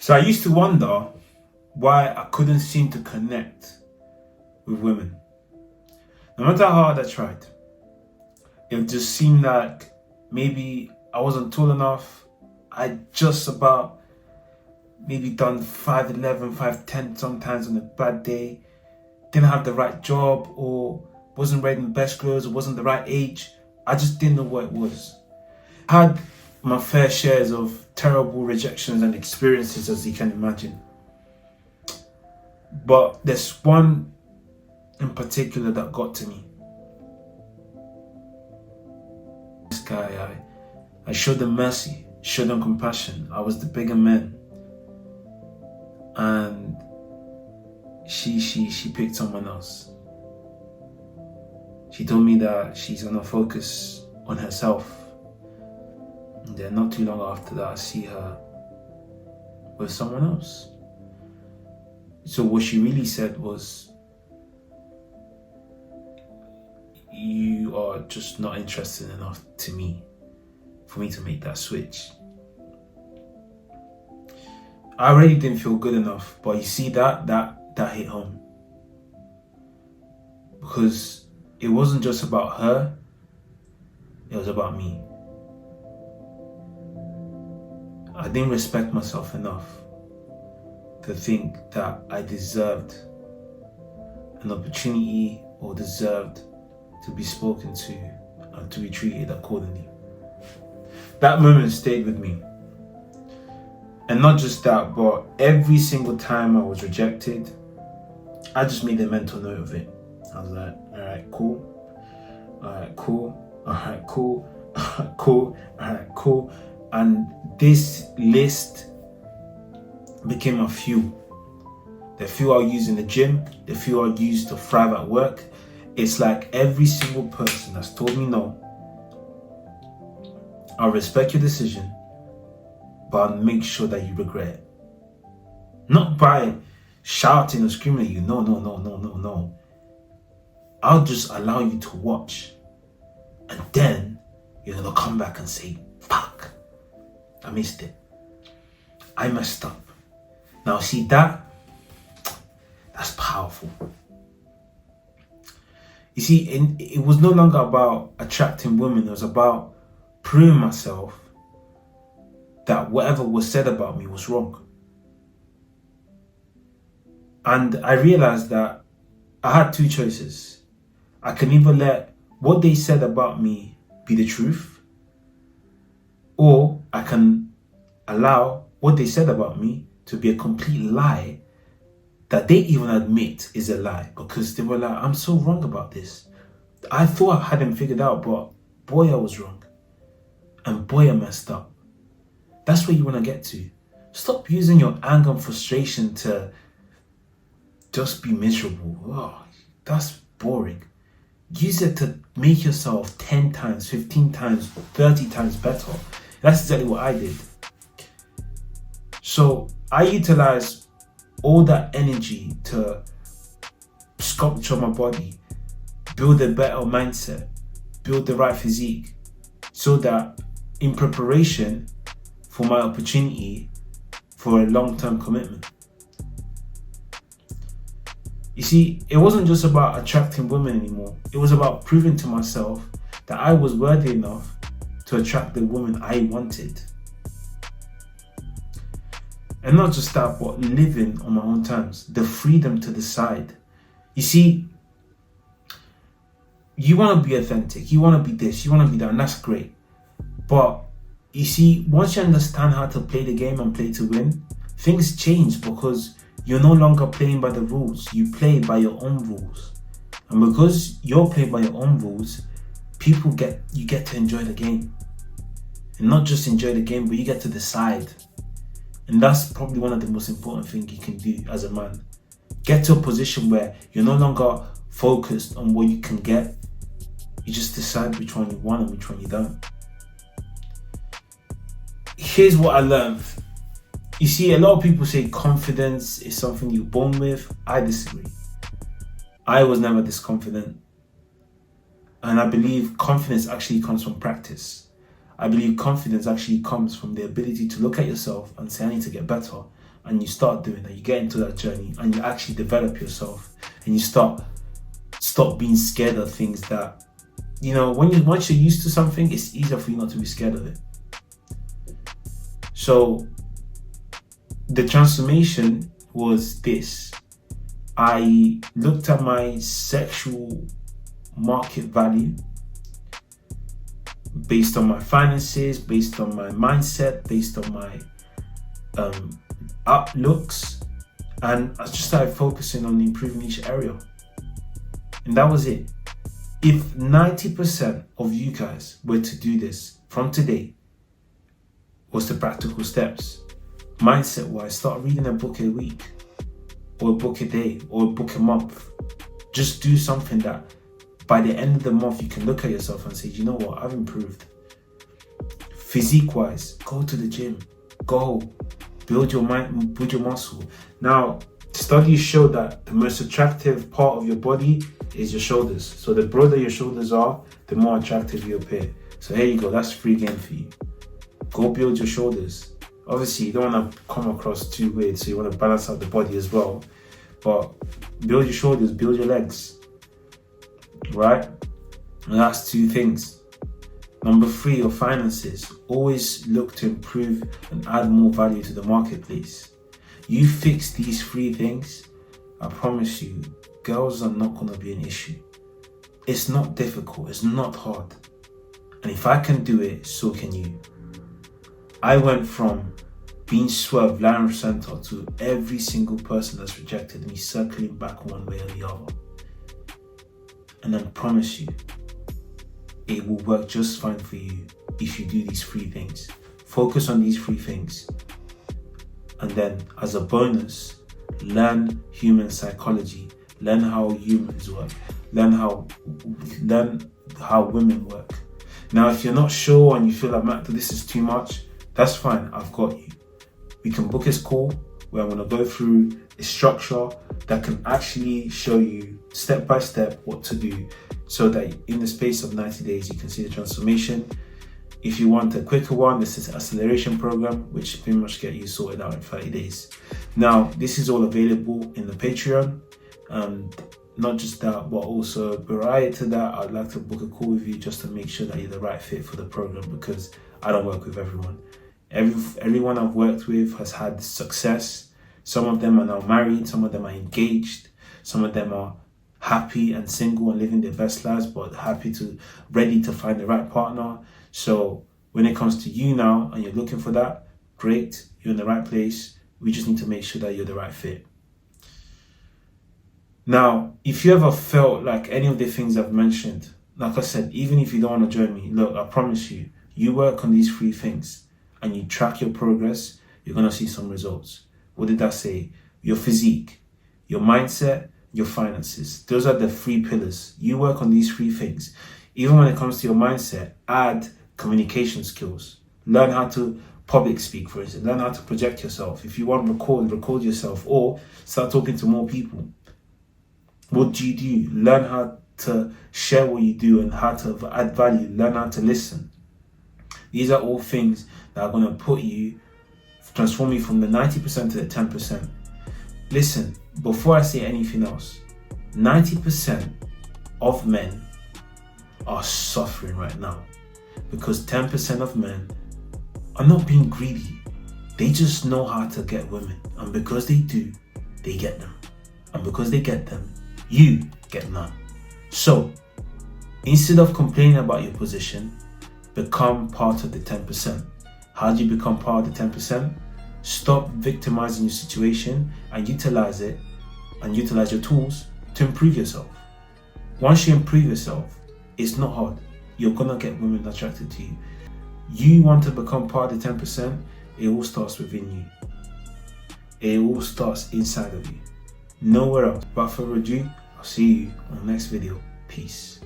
So I used to wonder why I couldn't seem to connect with women. No matter how hard I tried, it just seemed like maybe I wasn't tall enough. I just about maybe done 5'11", 5'10" sometimes on a bad day. Didn't have the right job, or wasn't wearing the best clothes, or wasn't the right age. I just didn't know what it was. Had my fair shares of terrible rejections and experiences, as you can imagine. But there's one in particular that got to me. This guy, I showed them mercy, showed them compassion. I was the bigger man. And she picked someone else. She told me that she's gonna focus on herself. And then not too long after that, I see her with someone else. So what she really said was, you are just not interested enough to me for me to make that switch. I already didn't feel good enough, but you see that hit home. Because it wasn't just about her, it was about me. I didn't respect myself enough to think that I deserved an opportunity or deserved to be spoken to and to be treated accordingly. That moment stayed with me. And not just that, but every single time I was rejected, I just made a mental note of it. I was like, alright, cool. Alright, cool. Alright, cool. Alright, cool. Alright, cool. And this list became a few. The few I'll use in the gym, the few I'll use to thrive at work. It's like every single person that's told me no, I'll respect your decision, but I'll make sure that you regret it. Not by shouting or screaming at you, no. I'll just allow you to watch. And then you're gonna come back and say, fuck, I missed it. I messed up. Now see that's powerful. You see, it was no longer about attracting women. It was about proving myself that whatever was said about me was wrong. And I realized that I had two choices. I can either let what they said about me be the truth, or I can allow what they said about me to be a complete lie that they even admit is a lie, because they were like, I'm so wrong about this. I thought I hadn't figured out, but boy, I was wrong. And boy, I messed up. That's where you want to get to. Stop using your anger and frustration to just be miserable. Oh, that's boring. Use it to make yourself 10 times, 15 times, 30 times better. That's exactly what I did. So I utilized all that energy to sculpture my body, build a better mindset, build the right physique, so that in preparation for my opportunity for a long-term commitment. You see, it wasn't just about attracting women anymore. It was about proving to myself that I was worthy enough to attract the woman I wanted. And not just that, but living on my own terms. The freedom to decide. You see, you want to be authentic. You want to be this. You want to be that. And that's great. But you see, once you understand how to play the game and play to win, things change, because you're no longer playing by the rules. You play by your own rules. And because you're playing by your own rules, you get to enjoy the game. And not just enjoy the game, but you get to decide. And that's probably one of the most important things you can do as a man. Get to a position where you're no longer focused on what you can get. You just decide which one you want and which one you don't. Here's what I learned. You see, a lot of people say confidence is something you're born with. I disagree. I was never this confident. And I believe confidence actually comes from practice. I believe confidence actually comes from the ability to look at yourself and say, I need to get better. and you start doing that, you get into that journey and you actually develop yourself, and you stop being scared of things that, once you're used to something, it's easier for you not to be scared of it. So the transformation was this. I looked at my sexual market value based on my finances, based on my mindset, based on my outlooks, and I just started focusing on improving each area. And that was it. If 90% of you guys were to do this from today, what's the practical steps? Mindset wise, start reading a book a week, or a book a day, or a book a month. Just do something that by the end of the month you can look at yourself and say, you know what, I've improved. Physique wise, go to the gym, go build your mind, build your muscle. Now, studies show that the most attractive part of your body is your shoulders. So the broader your shoulders are, the more attractive you appear. So here you go, that's free game for you. Go build your shoulders. Obviously, you don't want to come across too weird, so you want to balance out the body as well. But build your shoulders, build your legs, right? And that's 2 things. Number 3, your finances. Always look to improve and add more value to the marketplace. You fix these 3 things, I promise you, girls are not going to be an issue. It's not difficult, it's not hard. And if I can do it, so can you. I went from being swerved left and center to every single person that's rejected me circling back one way or the other. And I promise you, it will work just fine for you if you do these 3 things. Focus on these 3 things. And then as a bonus, learn human psychology, learn how humans work, learn how women work. Now, if you're not sure and you feel like, Matt, this is too much, that's fine, I've got you. We can book a call where I'm going to go through a structure that can actually show you step by step what to do, so that in the space of 90 days you can see the transformation. If you want a quicker one, this is an acceleration program, which pretty much get you sorted out in 30 days. Now, this is all available in the Patreon, and not just that, but also prior to that, I'd like to book a call with you just to make sure that you're the right fit for the program, because I don't work with everyone. Everyone I've worked with has had success. Some of them are now married, some of them are engaged, some of them are happy and single and living their best lives, but ready to find the right partner. So when it comes to you now and you're looking for that, great, you're in the right place. We just need to make sure that you're the right fit. Now, if you ever felt like any of the things I've mentioned, like I said, even if you don't want to join me, look, I promise you, you work on these 3 things and you track your progress, you're going to see some results. What did I say? Your physique, your mindset, your finances. Those are the 3 pillars. You work on these 3 things. Even when it comes to your mindset, add communication skills. Learn how to public speak, for instance. Learn how to project yourself. If you want to record yourself, or start talking to more people. What do you do? Learn how to share what you do and how to add value. Learn how to listen. These are all things that are going to transform you from the 90% to the 10%. Listen, before I say anything else, 90% of men are suffering right now because 10% of men are not being greedy. They just know how to get women, and because they do, they get them. And because they get them, you get none. So, instead of complaining about your position, become part of the 10%. How do you become part of the 10%? Stop victimizing your situation and utilize it, and utilize your tools to improve yourself. Once you improve yourself, it's not hard. You're gonna get women attracted to you. You want to become part of the 10%, it all starts within you. It all starts inside of you. Nowhere else. Without further ado, I'll see you on the next video. Peace.